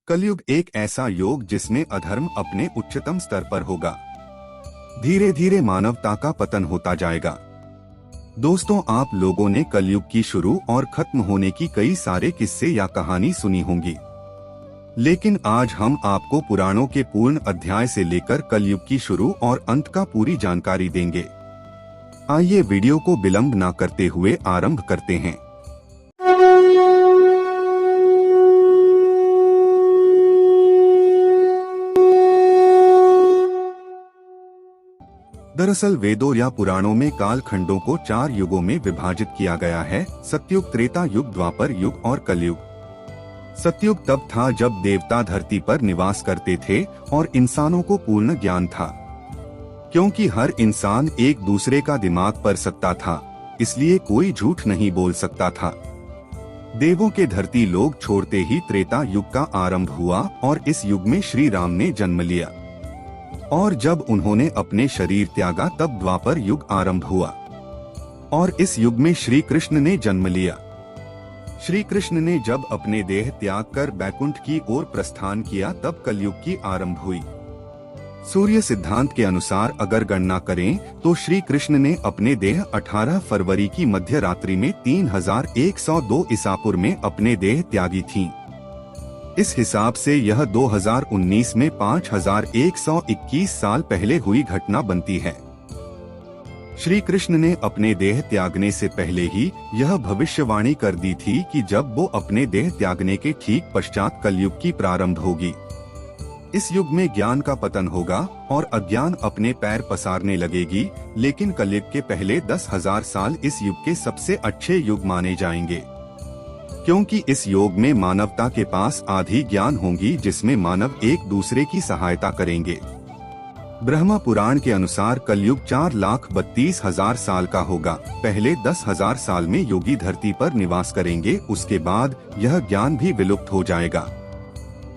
कलयुग एक ऐसा युग जिसमें अधर्म अपने उच्चतम स्तर पर होगा। धीरे धीरे मानवता का पतन होता जाएगा। दोस्तों, आप लोगों ने कलयुग की शुरू और खत्म होने की कई सारे किस्से या कहानी सुनी होंगी, लेकिन आज हम आपको पुराणों के पूर्ण अध्याय से लेकर कलयुग की शुरू और अंत का पूरी जानकारी देंगे। आइए वीडियो को विलंब न करते हुए आरंभ करते हैं। दरअसल वेदों या पुराणों में काल खंडों को 4 युगों में विभाजित किया गया है: सतयुग, त्रेता युग, द्वापर युग और कलयुग। सतयुग तब था जब देवता धरती पर निवास करते थे और इंसानों को पूर्ण ज्ञान था। क्योंकि हर इंसान एक दूसरे का दिमाग पर सकता था, इसलिए कोई झूठ नहीं बोल सकता था। देवों के धरती लोग छोड़ते ही त्रेता युग का आरंभ हुआ और इस युग में श्री राम ने जन्म लिया। और जब उन्होंने अपने शरीर त्यागा तब द्वापर युग आरंभ हुआ और इस युग में श्री कृष्ण ने जन्म लिया। श्री कृष्ण ने जब अपने देह त्याग कर बैकुंठ की ओर प्रस्थान किया तब कलयुग की आरंभ हुई। सूर्य सिद्धांत के अनुसार अगर गणना करें तो श्री कृष्ण ने अपने देह 18 फरवरी की मध्य रात्रि में 3102 ईसापुर में अपने देह त्यागी थी। इस हिसाब से यह 2019 में 5121 साल पहले हुई घटना बनती है। श्री कृष्ण ने अपने देह त्यागने से पहले ही यह भविष्यवाणी कर दी थी कि जब वो अपने देह त्यागने के ठीक पश्चात कलयुग की प्रारंभ होगी। इस युग में ज्ञान का पतन होगा और अज्ञान अपने पैर पसारने लगेगी, लेकिन कलयुग के पहले 10,000 साल इस युग के सबसे अच्छे युग माने जाएंगे, क्योंकि इस योग में मानवता के पास आधी ज्ञान होंगी जिसमें मानव एक दूसरे की सहायता करेंगे। ब्रह्मा पुराण के अनुसार कलयुग 4,32,000 साल का होगा। पहले 10,000 साल में योगी धरती पर निवास करेंगे, उसके बाद यह ज्ञान भी विलुप्त हो जाएगा।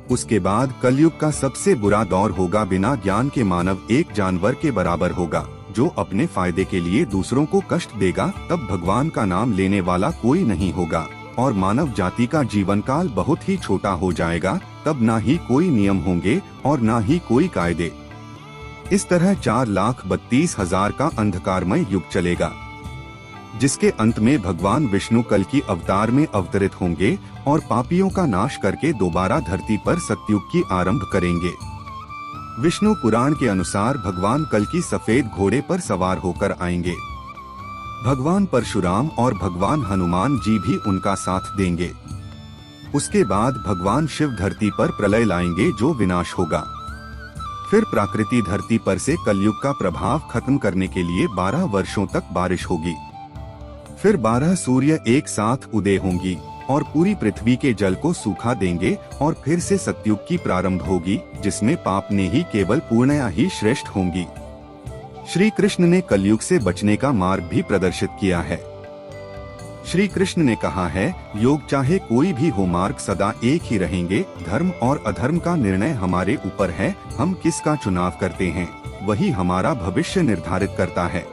उसके बाद कलयुग का सबसे बुरा दौर होगा। बिना ज्ञान के मानव एक जानवर के बराबर होगा जो अपने फायदे के लिए दूसरों को कष्ट देगा। तब भगवान का नाम लेने वाला कोई नहीं होगा और मानव जाति का जीवन काल बहुत ही छोटा हो जाएगा। तब ना ही कोई नियम होंगे और ना ही कोई कायदे। इस तरह 4,32,000 का अंधकारमय युग चलेगा, जिसके अंत में भगवान विष्णु कल की अवतार में अवतरित होंगे और पापियों का नाश करके दोबारा धरती पर सतयुग की आरंभ करेंगे। विष्णु पुराण के अनुसार भगवान कल की सफेद घोड़े पर सवार होकर आएंगे। भगवान परशुराम और भगवान हनुमान जी भी उनका साथ देंगे। उसके बाद भगवान शिव धरती पर प्रलय लाएंगे जो विनाश होगा। फिर प्राकृतिक धरती पर से कलयुग का प्रभाव खत्म करने के लिए 12 वर्षों तक बारिश होगी। फिर 12 सूर्य एक साथ उदय होंगी और पूरी पृथ्वी के जल को सूखा देंगे और फिर से सतयुग की प्रारंभ होगी, जिसमें पाप ने ही केवल पूर्णया ही श्रेष्ठ होंगी। श्री कृष्ण ने कलयुग से बचने का मार्ग भी प्रदर्शित किया है। श्री कृष्ण ने कहा है, योग चाहे कोई भी हो, मार्ग सदा एक ही रहेंगे। धर्म और अधर्म का निर्णय हमारे ऊपर है। हम किसका चुनाव करते हैं वही हमारा भविष्य निर्धारित करता है।